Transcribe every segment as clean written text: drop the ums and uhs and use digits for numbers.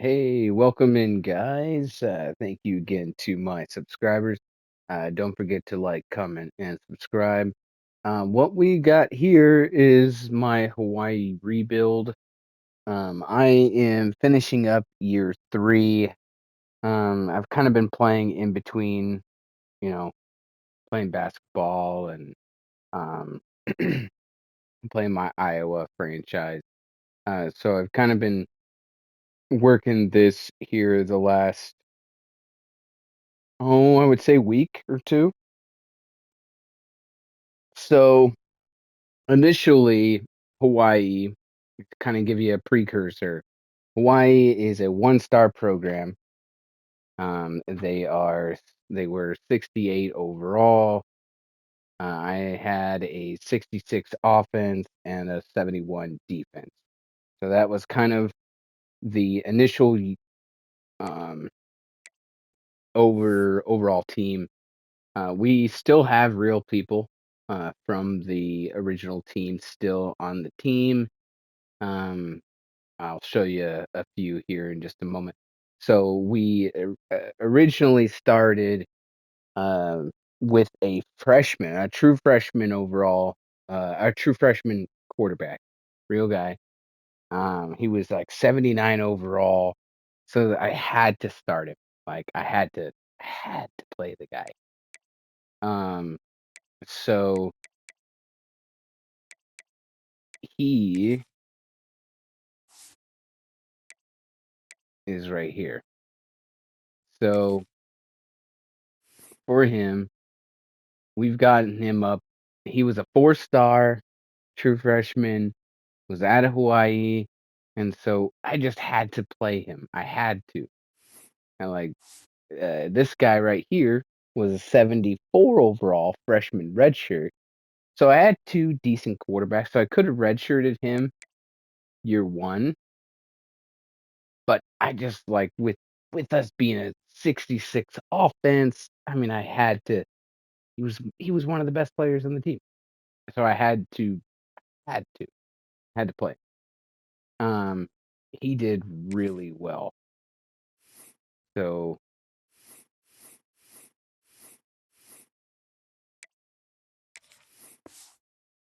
Hey, welcome in, guys. Thank you again to my subscribers. Don't forget to like, comment, and subscribe. What we got here is my Hawaii rebuild. I am finishing up year three. I've kind of been playing in between, you know, playing basketball and um, playing my Iowa franchise. So I've kind of been working this here the last, I would say week or two. So initially, Hawaii, to kind of give you a precursor, Hawaii is a one-star program. They were 68 overall. I had a 66 offense and a 71 defense. So that was kind of the initial um, overall team. We still have real people from the original team still on the team. Um, I'll show you a few here in just a moment. So we originally started uh, with a freshman, a true freshman overall, a true freshman quarterback, real guy. He was like 79 overall, so I had to start him. Like I had to play the guy. Um, so he is right here. So for him, we've gotten him up. He was a four-star true freshman, was out of Hawaii, and so I just had to play him. I had to. And like this guy right here was a 74 overall freshman redshirt. So I had two decent quarterbacks. So I could have redshirted him year one, but I just like with us being a 66 offense, I mean I had to. He was one of the best players on the team. So I had to play. Um, he did really well. So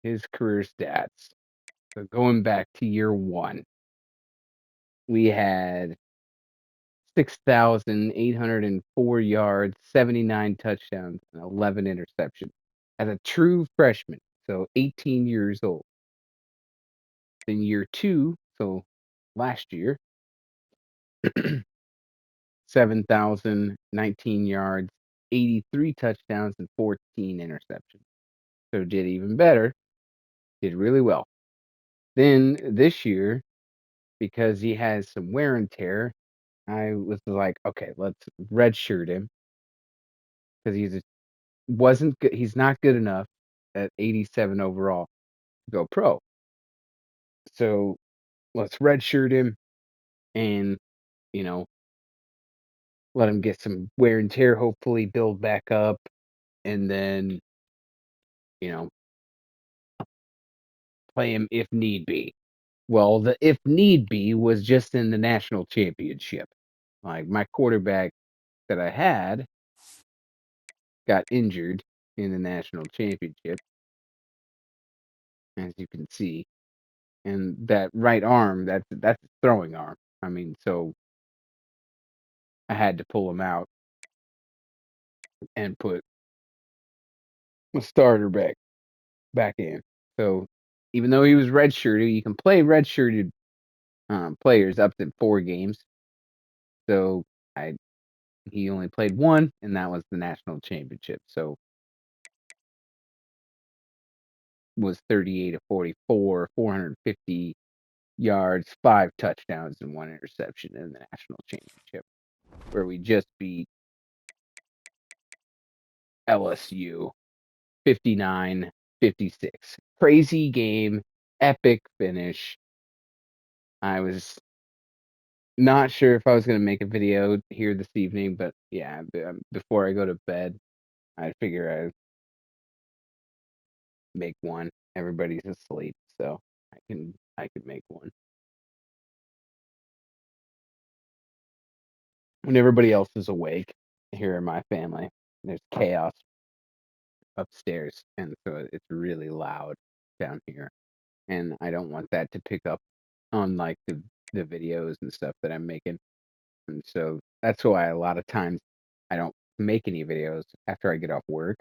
his career stats. So going back to year one, we had 6,804 yards, 79 touchdowns, and 11 interceptions as a true freshman. So 18 years old. Then year two, so last year, 7,019 yards, 83 touchdowns, and 14 interceptions. So did even better, did really well. Then this year, because he has some wear and tear, I was like, okay, let's redshirt him because wasn't good. He's not good enough at 87 overall to go pro. So let's redshirt him and you know let him get some wear and tear. Hopefully, build back up, and then you know play him if need be. Well, the if need be was just in the national championship. Like my quarterback that I had got injured in the national championship, as you can see. And that right arm, that's a throwing arm. I mean, so I had to pull him out and put a starter back in. So even though he was redshirted, you can play redshirted players up to 4 games. So I he only played one, and that was the national championship. So was 38 to 44, 450 yards, 5 touchdowns, and 1 interception in the national championship, where we just beat LSU 59-56. Crazy game, epic finish. I was not sure if I was going to make a video here this evening, but yeah, before I go to bed, I figure I'd make one. Everybody's asleep, so I can make one. when everybody else is awake here in my family. There's chaos upstairs, and so it's really loud down here, and I don't want that to pick up on like the videos and stuff that I'm making, and so that's why a lot of times I don't make any videos after I get off work,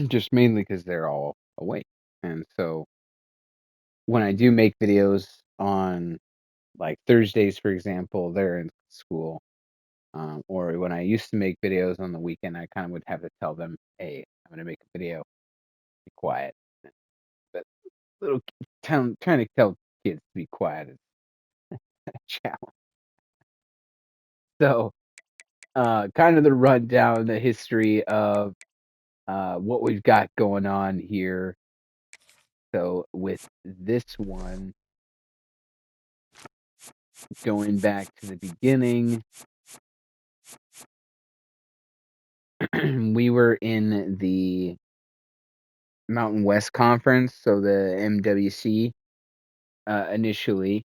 just mainly because they're all awake, and so when I do make videos on like Thursdays, for example, they're in school. Or when I used to make videos on the weekend, I kind of would have to tell them, "Hey, I'm gonna make a video. Be quiet." But trying to tell kids to be quiet is a challenge. So, kind of the rundown, the history of what we've got going on here. So, with this one, going back to the beginning, we were in the Mountain West Conference, so the MWC initially.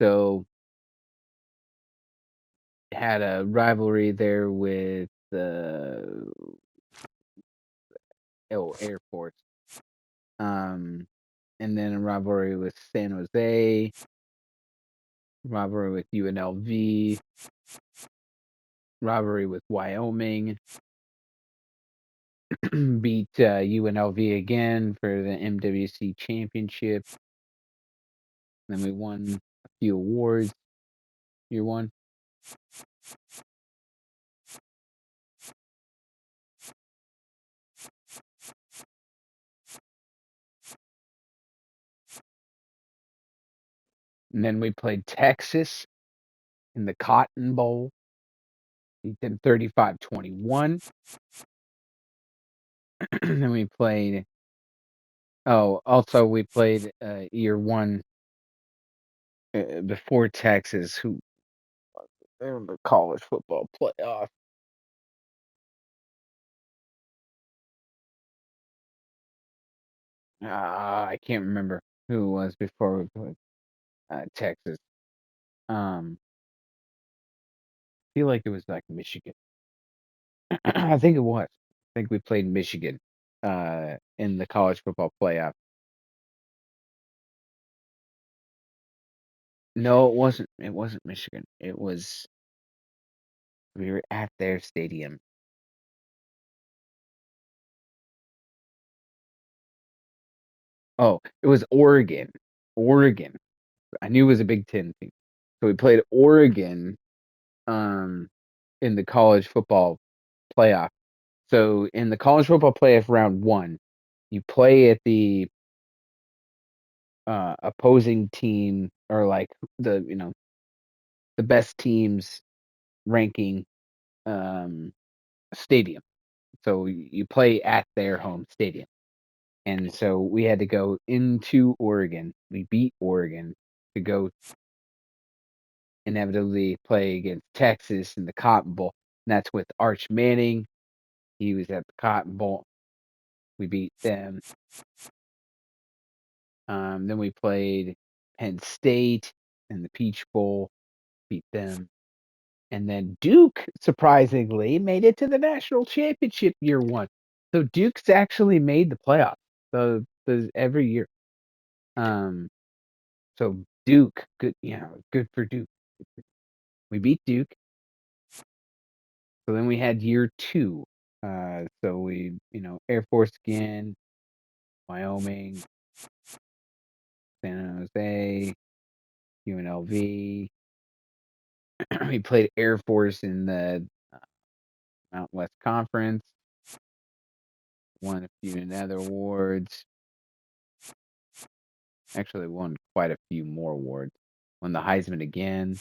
So had a rivalry there with the Air Force, um, and then a rivalry with San Jose, rivalry with UNLV, rivalry with Wyoming. Beat UNLV again for the MWC championship. Then we won a few awards. Year one. And then we played Texas in the Cotton Bowl. Beat them 35-21. Then we played. Oh, also we played year one before Texas. Who they're in the college football playoff? I can't remember who it was before we played Texas. Feel like it was like Michigan. I think it was. I think we played Michigan in the college football playoff. No, it wasn't. It wasn't Michigan. It was we were at their stadium. Oh, it was Oregon. Oregon. I knew it was a Big Ten team. So we played Oregon um in the college football playoff. So in the college football playoff round one, you play at the opposing team or like the best teams ranking um stadium. So you play at their home stadium. And so we had to go into Oregon. We beat Oregon to go inevitably play against Texas in the Cotton Bowl. And that's with Arch Manning. He was at the Cotton Bowl. We beat them. Then we played Penn State in the Peach Bowl, beat them. And then Duke, surprisingly, made it to the national championship year one. So Duke's actually made the playoffs every year. So Duke, good, good for Duke. We beat Duke. So then we had year two. So we, Air Force again, Wyoming, San Jose, UNLV. We played Air Force in the Mountain West Conference. Won a few other awards. Actually, won quite a few more awards. Won the Heisman again.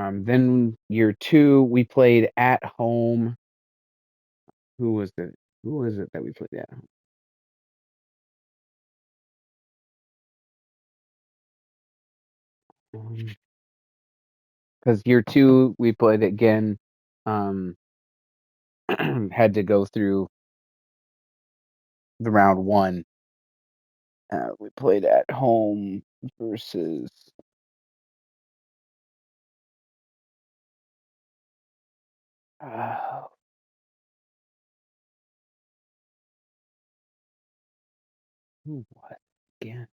Then year two, we played at home. Who was it? Who was it that we played at home? because year two we played again. Um, had to go through the round one. We played at home versus. Uh, who was again?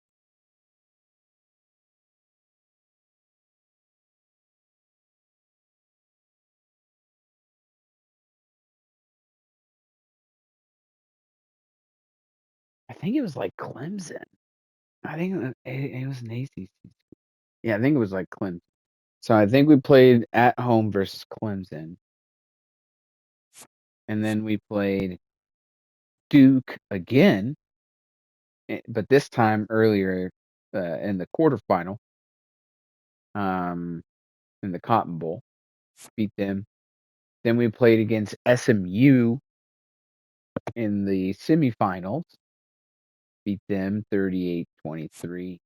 I think it was like Clemson. I think it was an ACC. Yeah, I think it was like Clemson. So I think we played at home versus Clemson, and then we played Duke again, but this time earlier in the quarterfinal, um, in the Cotton Bowl, beat them. Then we played against SMU in the semifinals, beat them 38-23.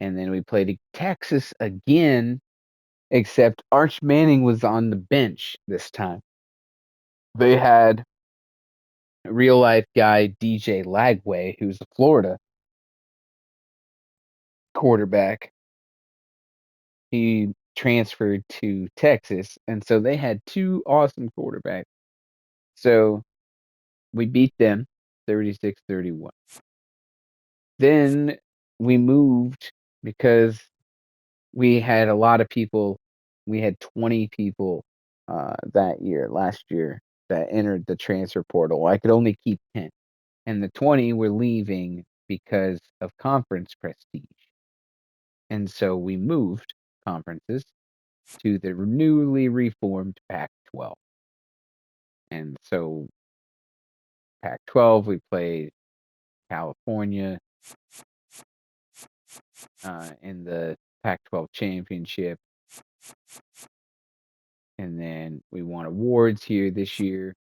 And then we played Texas again, except Arch Manning was on the bench this time. They had a real life guy, DJ Lagway, who's a Florida quarterback. He transferred to Texas, and so they had two awesome quarterbacks. So we beat them 36-31. Then we moved because we had a lot of people. We had 20 people last year, that entered the transfer portal. I could only keep 10, and the 20 were leaving because of conference prestige. And so we moved conferences to the newly reformed Pac-12. And so Pac-12, we played California in the Pac-12 championship, and then we won awards here this year.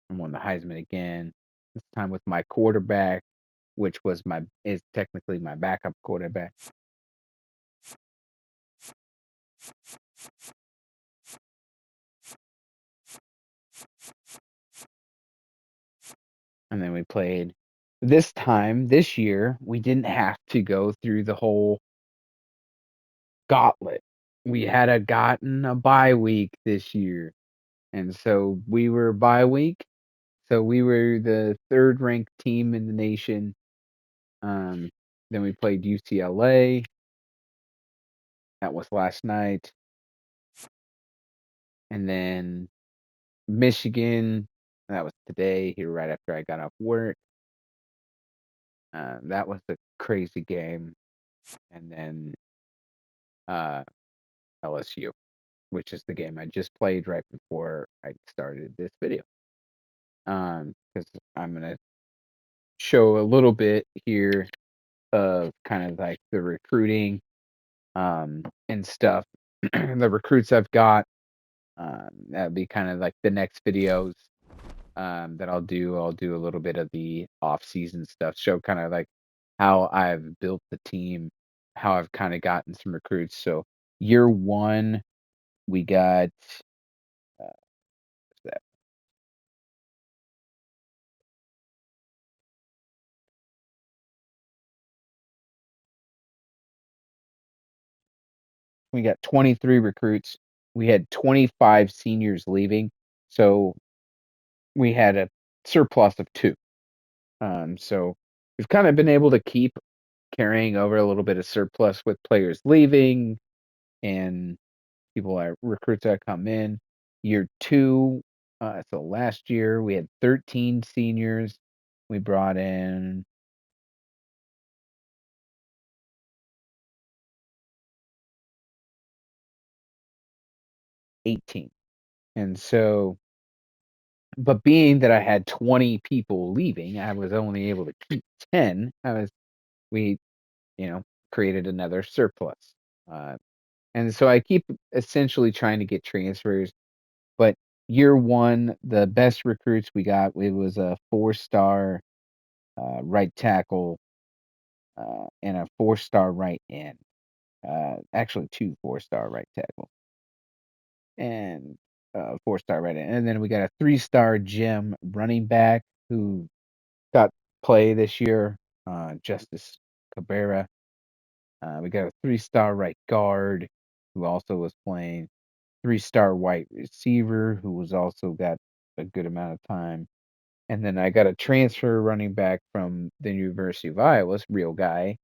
I won the Heisman again. This time with my quarterback, which is technically my backup quarterback. And then we played this year, we didn't have to go through the whole gauntlet. We had gotten a bye week this year. And so we were bye week. So we were the third ranked team in the nation. Um, then we played UCLA. That was last night. And then Michigan. That was today, here right after I got off work. That was a crazy game. And then LSU, which is the game I just played right before I started this video. Because I'm gonna show a little bit here of kind of like the recruiting and stuff. The recruits I've got. That'd be kind of like the next videos that I'll do. I'll do a little bit of the off-season stuff, show kind of like how I've built the team, how I've kind of gotten some recruits. So year one, we got uh, what's that? We got 23 recruits. We had 25 seniors leaving, so we had a surplus of two. So we've kind of been able to keep carrying over a little bit of surplus with players leaving and recruits that come in. Year two, so last year we had 13 seniors. We brought in 18. And so, but being that I had 20 people leaving, I was only able to keep 10. We, you know, created another surplus. Uh, and so I keep essentially trying to get transfers. But year one, the best recruits we got, it was a 4-star right tackle and a 4-star right end. Actually, 2 4-star right tackles and 4-star right end. And then we got a 3-star gym running back who got play this year, Justice Cabrera. We got a 3-star right guard who also was playing, 3-star wide receiver who was also got a good amount of time. And then I got a transfer running back from the University of Iowa, real guy,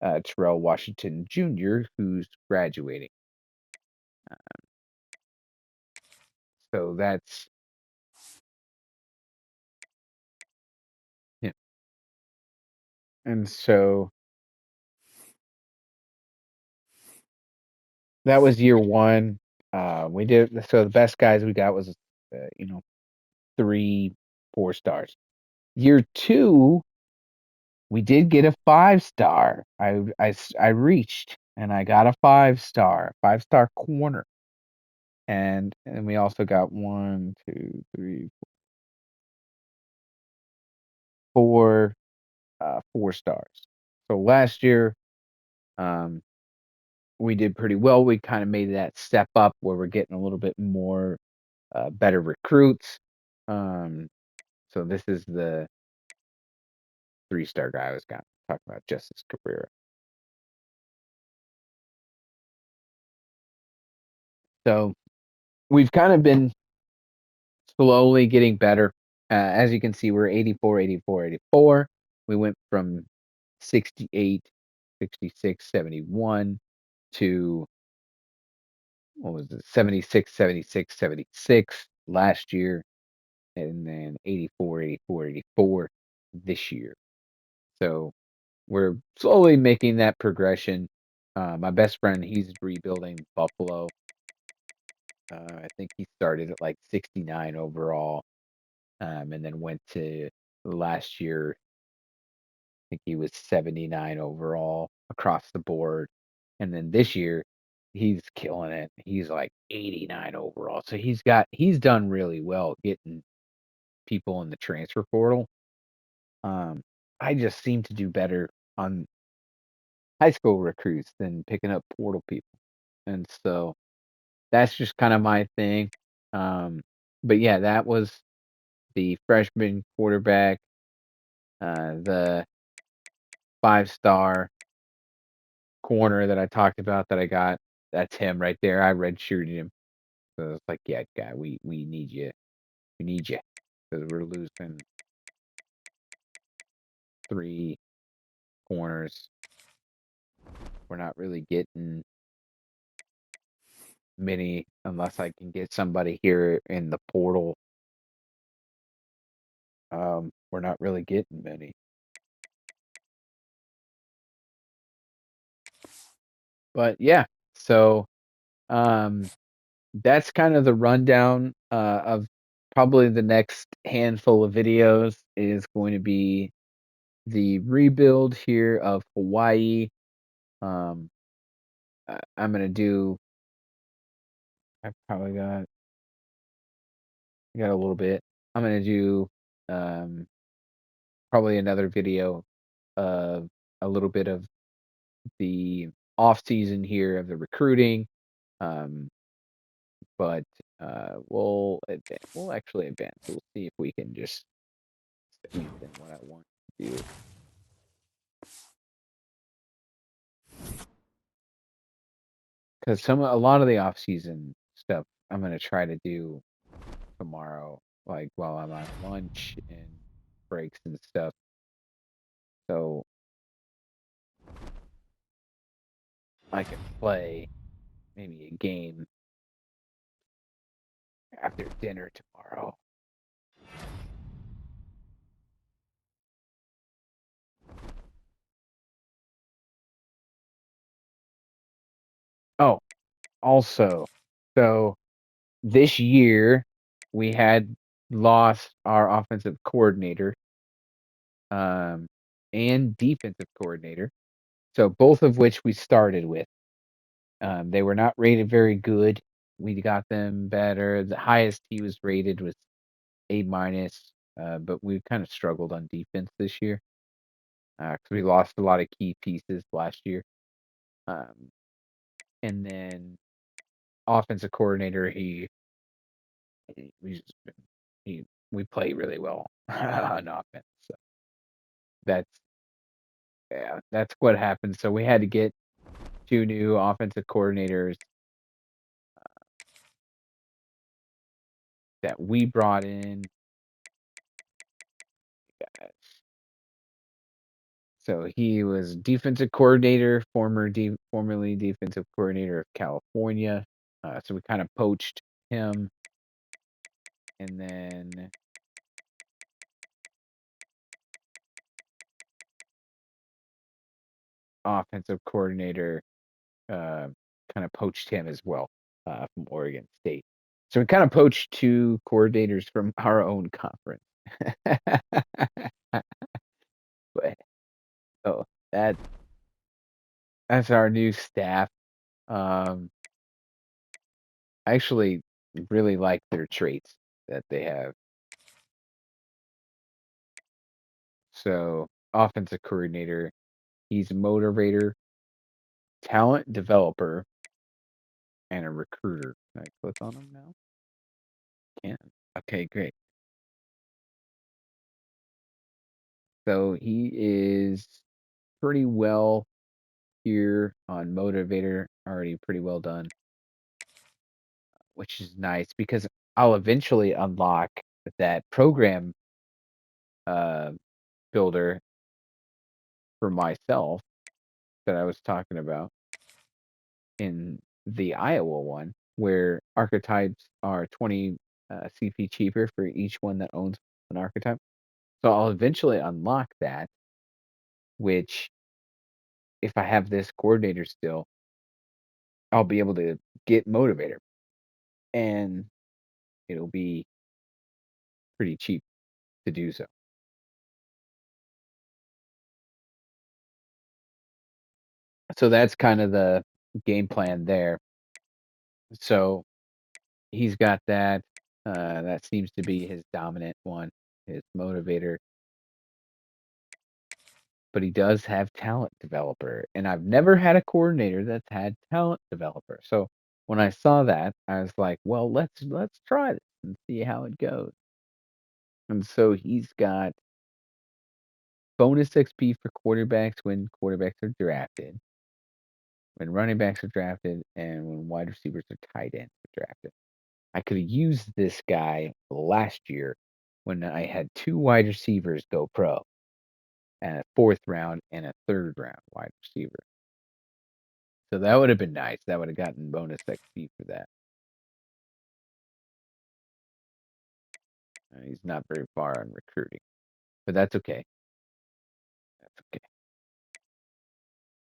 Terrell Washington Jr., who's graduating. So that's yeah. And so that was year one. We did so the best guys we got was you know 3 4 stars. Year two, we did get a 5-star. I reached and I got a 5-star, 5-star corner. And we also got 1, 2, 3, 4 4 stars. So last year, um, we did pretty well. We kind of made that step up where we're getting a little bit more better recruits. Um, so this is the 3-star guy I was going to talk about, Justice Cabrera. So we've kind of been slowly getting better. As you can see, we're 84, 84, 84. We went from 68, 66, 71 to what was it, 76, 76, 76 last year, and then 84, 84, 84 this year. So we're slowly making that progression. My best friend, he's rebuilding Buffalo. I think he started at like 69 overall, and then went to last year. I think he was 79 overall across the board, and then this year he's killing it. He's like 89 overall. So he's done really well getting people in the transfer portal. Um, I just seem to do better on high school recruits than picking up portal people, and so that's just kind of my thing. Um, but yeah, that was the freshman quarterback, the 5-star corner that I talked about that I got. That's him right there. I redshirted him. So it's like, yeah, guy, we need you. We need you because we're losing 3 corners. We're not really getting many unless I can get somebody here in the portal. We're not really getting many. But yeah, so um, that's kind of the rundown of probably the next handful of videos is going to be the rebuild here of Hawaii. Um, I'm gonna do. I probably got a little bit. I'm gonna do um, probably another video of a little bit of the off season here of the recruiting. Um, but we'll actually advance. We'll see if we can just squeeze in what I want to do. Because a lot of the off season stuff I'm gonna try to do tomorrow, like while I'm on lunch and breaks and stuff. So I can play maybe a game after dinner tomorrow. Oh, also, so this year we had lost our offensive coordinator and defensive coordinator. So both of which we started with. They were not rated very good. We got them better. The highest he was rated was A minus, but we kind of struggled on defense this year. 'cause we lost a lot of key pieces last year. Um, and then offensive coordinator, he we just he we play really well on offense. So that's yeah, that's what happened. So we had to get two new offensive coordinators that we brought in. So he was defensive coordinator, formerly defensive coordinator of California. So we kind of poached him, and then offensive coordinator kind of poached him as well from Oregon State. So we kind of poached two coordinators from our own conference. But so that that's our new staff. Um, I actually really like their traits that they have. So offensive coordinator, he's a motivator, talent developer, and a recruiter. Can I click on him now? Can. Okay, great. So he is pretty well here on motivator, already pretty well done, which is nice because I'll eventually unlock that program uh, builder for myself that I was talking about in the Iowa one, where archetypes are 20 CP cheaper for each one that owns an archetype. So I'll eventually unlock that, which if I have this coordinator still, I'll be able to get motivator and it'll be pretty cheap to do so. So that's kind of the game plan there. So he's got that. That seems to be his dominant one, his motivator. But he does have talent developer, and I've never had a coordinator that's had talent developer. So when I saw that, I was like, well, let's try this and see how it goes. And so he's got bonus XP for quarterbacks when quarterbacks are drafted, when running backs are drafted, and when wide receivers or tight ends are drafted. I could have used this guy last year when I had two wide receivers go pro, and a fourth round and a third round wide receiver. So that would have been nice. That would have gotten bonus XP for that. He's not very far on recruiting, but that's okay. That's okay.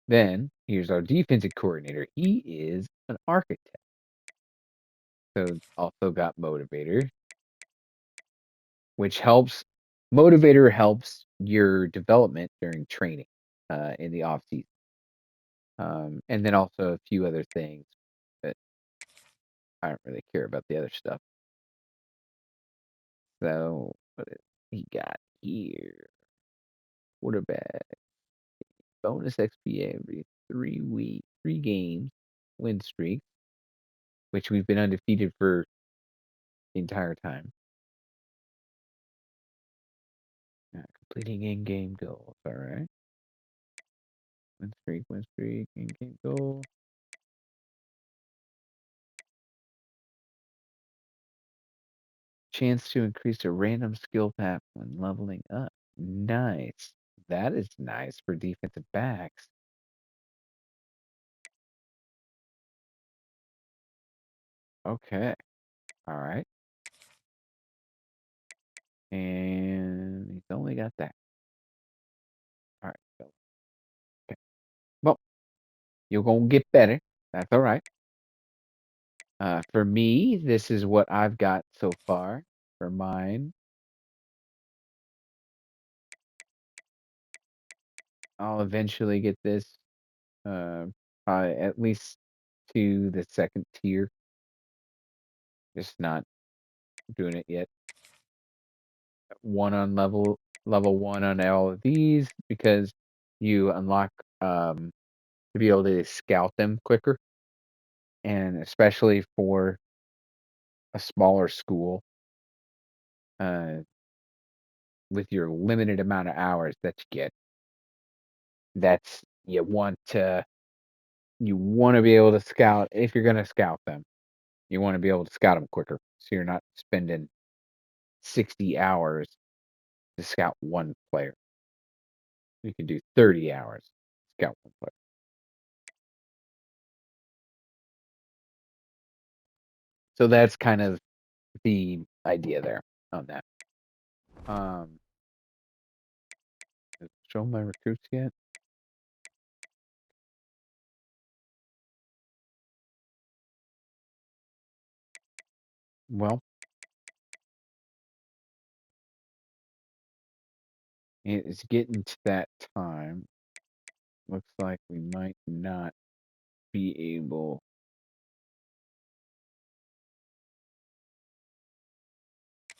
Then here's our defensive coordinator. He is an architect. So also got motivator, which helps. Motivator helps your development during training in the off season, and then also a few other things. But I don't really care about the other stuff. So what is he got here? Quarterback bonus XP every 3 games win streak, which we've been undefeated for the entire time. Completing in-game goals. All right. Win streak, in-game goal. Chance to increase a random skill path when leveling up. Nice. That is nice for defensive backs. Okay. All right. And he's only got that. All right. Okay. Well, you're going to get better. That's all right. For me, this is what I've got so far for mine. I'll eventually get this, probably at least to the second tier. Just not doing it yet. One on level level 1 on all of these because you unlock to be able to scout them quicker, and especially for a smaller school, uh, with your limited amount of hours that you get, that's you want to be able to scout if you're going to scout them. You want to be able to scout them quicker, so you're not spending 60 hours to scout one player. You can do 30 hours to scout one player. So that's kind of the idea there on that. Um, show my recruits yet? Well, it's getting to that time. Looks like we might not be able.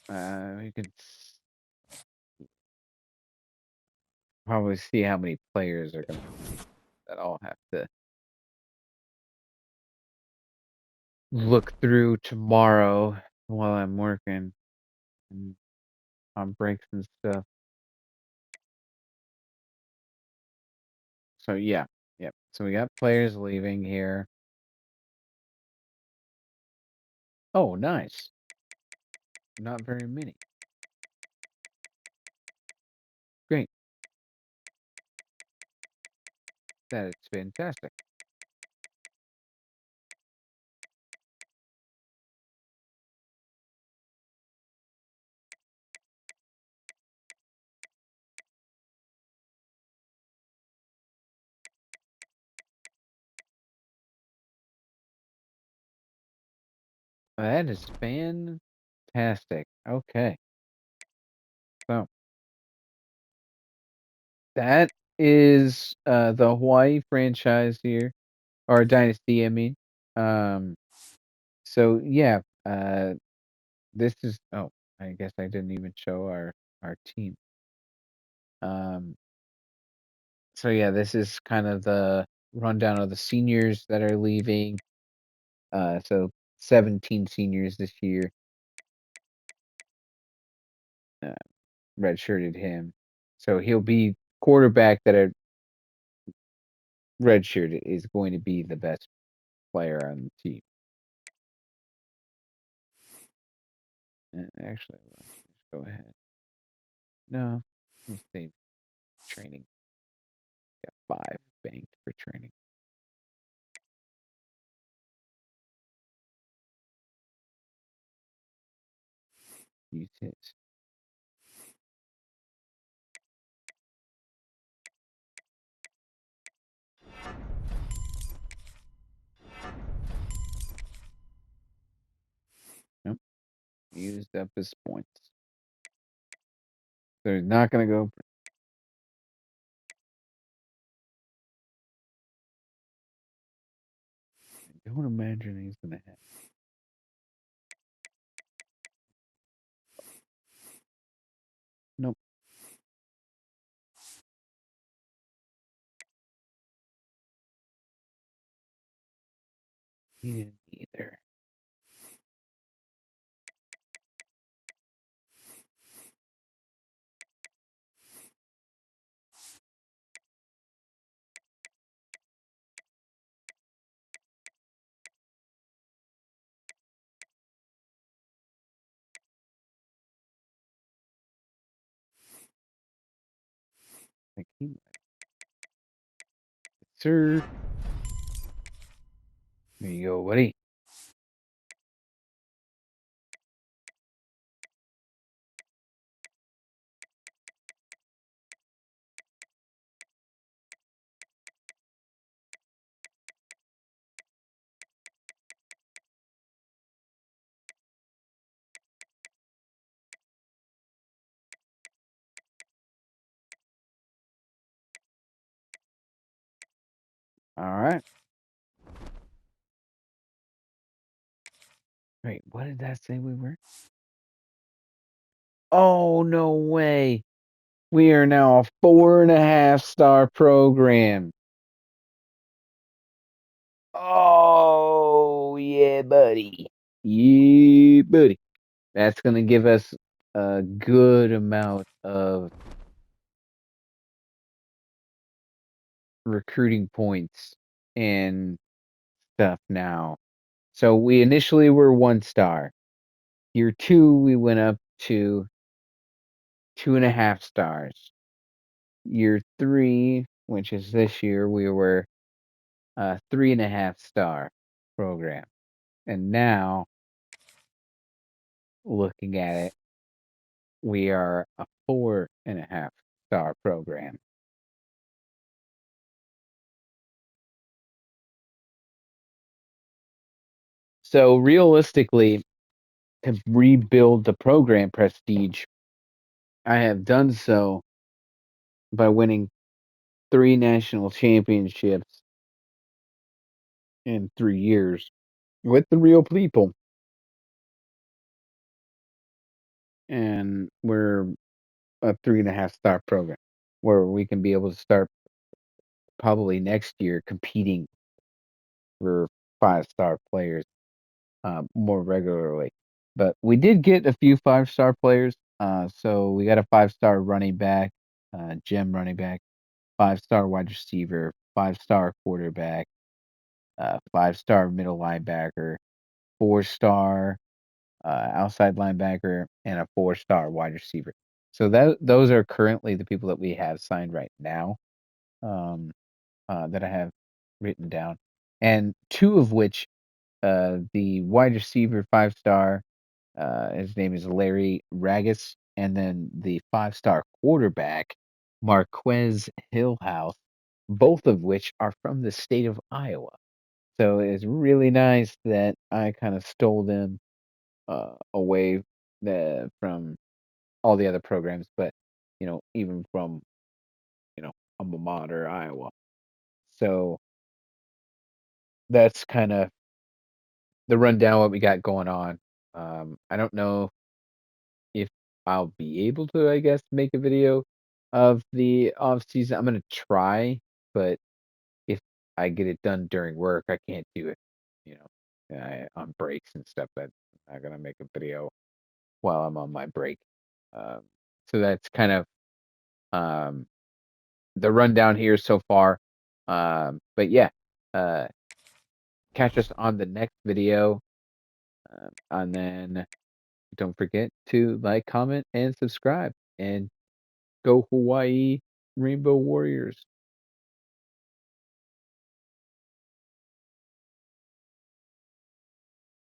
We could probably see how many players are gonna that I'll have to look through tomorrow while I'm working and on breaks and stuff. So yeah, yep. So we got players leaving here. Oh, nice. Not very many. Great. That is fantastic. That is fantastic. Okay. So that is the Hawaii franchise here, or dynasty, I mean. Um, so yeah, this is I guess I didn't even show our team. Um, so yeah, this is kind of the rundown of the seniors that are leaving. So 17 seniors this year. Uh, redshirted him, so he'll be quarterback that are redshirted is going to be the best player on the team. Actually, let's just go ahead. No, let's save training. Got 5 banked for training. Use his. Nope, used up his points. So he's not going to go. I don't imagine he's going to have. Nope, he didn't either. I think he might. Sir, there you go, buddy. All right. Wait, what did that say we were? Oh, no way. We are now a 4.5-star program. Oh, yeah, buddy. Yeah, buddy. That's going to give us a good amount of recruiting points and stuff now. So we initially were 1 star. Year 2, we went up to 2.5 stars. Year 3, which is this year, we were a 3.5-star program. And now, looking at it, we are a 4.5-star program. So realistically, to rebuild the program prestige, I have done so by winning 3 national championships in 3 years with the real people. And we're a 3.5-star program where we can be able to start probably next year competing for 5-star players more regularly. But we did get a few 5-star players. So we got a 5-star running back, gem running back, 5-star wide receiver, 5-star quarterback, 5-star middle linebacker, 4-star outside linebacker, and a 4-star wide receiver. So those are currently the people that we have signed right now, um, that I have written down, and two of which, the wide receiver 5-star, his name is Larry Ragus, and then the 5-star quarterback Marquez Hillhouse, both of which are from the state of Iowa. So it's really nice that I kind of stole them away from all the other programs, but even from alma mater, Iowa. So that's kind of the rundown what we got going on. I don't know if I'll be able to, I guess, make a video of the off season. I'm gonna try, but if I get it done during work, I can't do it. You on breaks and stuff. That I'm not gonna make a video while I'm on my break. Um, so that's kind of um, the rundown here so far. But yeah, uh, catch us on the next video, and then don't forget to like, comment, and subscribe. And go Hawaii Rainbow Warriors!